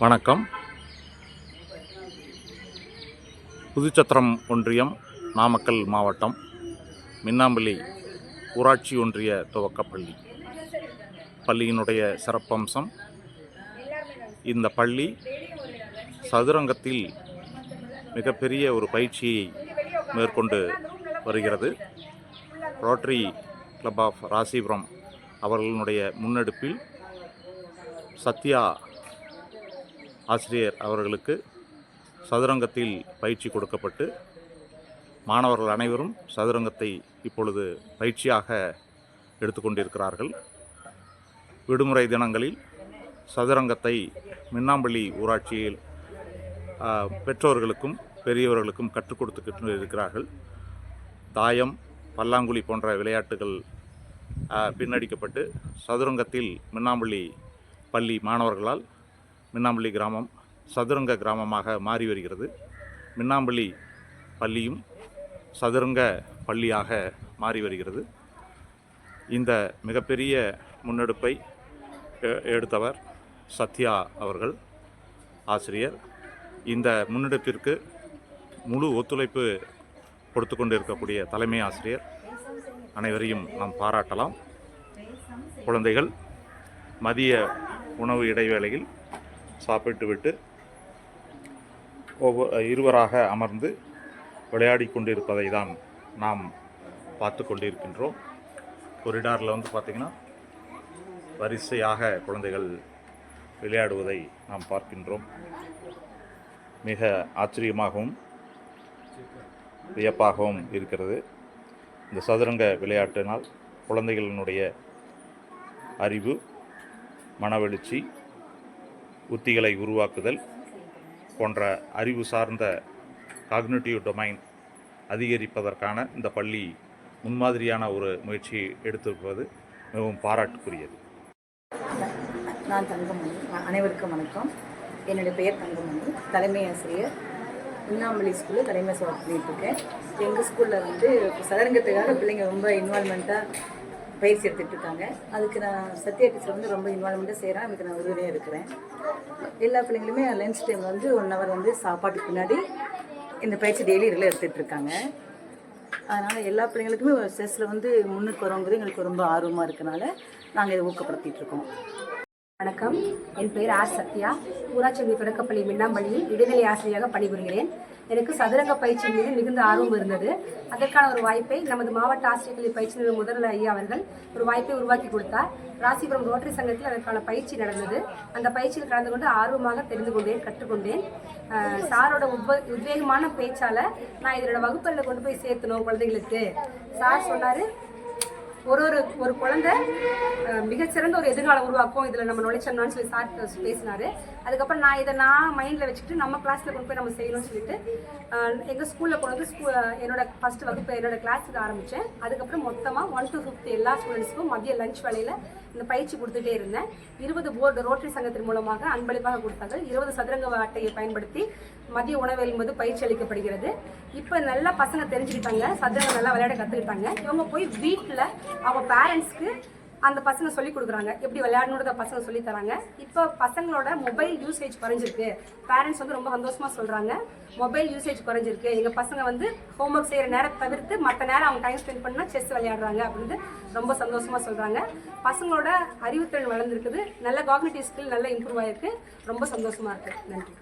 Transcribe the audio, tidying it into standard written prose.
வணக்கம். புதுச்சத்திரம் ஒன்றியம், நாமக்கல் மாவட்டம், மின்னாம்பள்ளி ஊராட்சி ஒன்றிய துவக்கப்பள்ளி. பள்ளியினுடைய சிறப்பம்சம், இந்த பள்ளி சதுரங்கத்தில் மிகப்பெரிய ஒரு பயிற்சியை மேற்கொண்டு வருகிறது. ரோட்டரி கிளப் ஆஃப் ராசிபுரம் அவர்களுடைய முன்னெடுப்பில் சத்யா ஆசிரியர் அவர்களுக்கு சதுரங்கத்தில் பயிற்சி கொடுக்கப்பட்டு மாணவர்கள் அனைவரும் சதுரங்கத்தை இப்பொழுது பயிற்சியாக எடுத்துக்கொண்டிருக்கிறார்கள். விடுமுறை தினங்களில் சதுரங்கத்தை மின்னாம்பள்ளி ஊராட்சியில் பெற்றோர்களுக்கும் பெரியவர்களுக்கும் கற்றுக் கொடுத்துக்கிட்டு இருக்கிறார்கள். தாயம், பல்லாங்குழி போன்ற விளையாட்டுகள் பின்னடிக்கப்பட்டு சதுரங்கத்தில் மின்னாம்பள்ளி பள்ளி மாணவர்களால் மின்னாம்பள்ளி கிராமம் சதுரங்க கிராமமாக மாறி வருகிறது. மின்னாம்பள்ளி பள்ளியும் சதுரங்க பள்ளியாக மாறி வருகிறது. இந்த மிகப்பெரிய முன்னெடுப்பை எடுத்தவர் சத்யா அவர்கள் ஆசிரியர். இந்த முன்னெடுப்பிற்கு முழு ஒத்துழைப்பு கொடுத்து கொண்டிருக்கக்கூடிய தலைமை ஆசிரியர் அனைவரையும் நாம் பாராட்டலாம். குழந்தைகள் மதிய உணவு இடைவேளையில் சாப்பிட்டுவிட்டு இருவராக அமர்ந்து விளையாடி கொண்டிருப்பதை தான் நாம் பார்த்து கொண்டிருக்கின்றோம். கொரிடாரில் பார்த்திங்கன்னா வரிசையாக குழந்தைகள் விளையாடுவதை நாம் பார்க்கின்றோம். மிக ஆச்சரியமாகவும் வியப்பாகவும் இருக்கிறது. இந்த சதுரங்க விளையாட்டினால் குழந்தைகளினுடைய அறிவு, மனவெழுச்சி, உத்திகளை உருவாக்குதல் போன்ற அறிவு சார்ந்த காக்னிட்டிவ் டொமைன் அதிகரிப்பதற்கான இந்த பள்ளி முன்மாதிரியான ஒரு முயற்சியை எடுத்திருப்பது மிகவும் பாராட்டுக்குரியது. நான் தங்கமணி. அனைவருக்கும் வணக்கம். என்னுடைய பெயர் தங்கமணி. தலைமை ஆசிரியர், மின்னாம்பள்ளி ஸ்கூலில் தலைமை பண்ணிகிட்ருக்கேன். எங்கள் ஸ்கூலில் சதுரங்கத்துக்காக பிள்ளைங்க ரொம்ப இன்வால்மெண்ட்டாக பயிற்சி எடுத்துகிட்டு இருக்காங்க. அதுக்கு நான் சத்யா டீச்சர் ரொம்ப இன்வால்மெண்ட்டாக செய்கிறேன். அதுக்கு நான் உறுதுணையாக இருக்கிறேன். எல்லா பிள்ளைங்களுமே லன்ச் டைம் 1 ஹவர் சாப்பாட்டுக்கு பின்னாடி இந்த பயிற்சி டெய்லி இதில் எடுத்துகிட்டு இருக்காங்க. அதனால் எல்லா பிள்ளைங்களுக்குமே ஸ்ட்ரெஸ்ஸில் முன்னுக்கு வரவங்கிறது எங்களுக்கு ரொம்ப ஆர்வமாக இருக்கனால நாங்கள் இதை ஊக்கப்படுத்திகிட்டு இருக்கோம். வணக்கம். என் பெயர் ஆர் சத்யா. ஊராட்சி ஒன்றிய தொடக்கப்பள்ளி மின்னாம்பள்ளியில் இடைநிலை ஆசிரியராக பணிபுரிகிறேன். எனக்கு சதுரங்க பயிற்சி மீது மிகுந்த ஆர்வம் இருந்தது. அதற்கான ஒரு வாய்ப்பை நமது மாவட்ட ஆசிரியர்களின் பயிற்சி நிலைய முதல்வர் ஐயா அவர்கள் ஒரு வாய்ப்பை உருவாக்கி கொடுத்தார். ராசிபுரம் ரோட்டரி சங்கத்தில் அதற்கான பயிற்சி நடந்தது. அந்த பயிற்சியில் கலந்து கொண்டு ஆர்வமாக தெரிந்து கொண்டேன், கற்றுக்கொண்டேன். சாரோட உத்வேகமான பேச்சால் நான் இதனோட வகுப்புகளில் கொண்டு போய் சேர்த்தணும் குழந்தைகளுக்கு. சார் சொன்னார், ஒரு குழந்தை மிகச்சிறந்த ஒரு எதிர்காலம் உருவாக்கும் இதில் நம்ம நுழைச்சோம்னு சொல்லி சார் பேசினார். அதுக்கப்புறம் நான் இதை மைண்டில் வச்சுக்கிட்டு நம்ம கிளாஸில் கொண்டு போய் நம்ம செய்யணும்னு சொல்லிட்டு எங்கள் ஸ்கூலில் கொண்டு என்னோட ஃபஸ்ட்டு வகுப்பு என்னோட கிளாஸுக்கு ஆரம்பித்தேன். அதுக்கப்புறம் மொத்தமாக 1 to 5 எல்லா ஸ்டூடெண்ட்ஸுக்கும் மதிய லஞ்ச் வேலையில் இந்த பயிற்சி கொடுத்துட்டே இருந்தேன். 20 போர்டு ரோட்டரி சங்கத்தின் மூலமாக அன்பளிப்பாக கொடுத்தார்கள். 20 சதுரங்க அட்டையை பயன்படுத்தி மதிய உணவு என்பது பயிற்சி அளிக்கப்படுகிறது. இப்போ நல்லா பசங்க தெரிஞ்சுக்கிட்டாங்க, சதுரங்க நல்லா விளையாட கற்றுக்கிட்டாங்க. இவங்க போய் வீட்டில் அவங்க பேரண்ட்ஸ்க்கு அந்த பசங்க சொல்லிக் கொடுக்குறாங்க, எப்படி விளையாடணுன்றத பசங்க சொல்லி தராங்க. இப்போ பசங்களோட மொபைல் யூசேஜ் குறைஞ்சிருக்கு. பேரண்ட்ஸ் ரொம்ப சந்தோஷமாக சொல்கிறாங்க, மொபைல் யூசேஜ் குறைஞ்சிருக்கு. எங்கள் பசங்க ஹோம்ஒர்க் செய்கிற நேரத்தை தவிர்த்து மற்ற நேரம் அவங்க டைம் ஸ்பெண்ட் பண்ணால் செஸ் விளையாடுறாங்க அப்படின்னு ரொம்ப சந்தோஷமாக சொல்கிறாங்க. பசங்களோட அறிவுத்திறன் வளர்ந்துருக்குது. நல்ல காக்னிட்டிவ் ஸ்கில் நல்லா இம்ப்ரூவ் ஆகிருக்கு. ரொம்ப சந்தோஷமாக இருக்குது. நன்றி.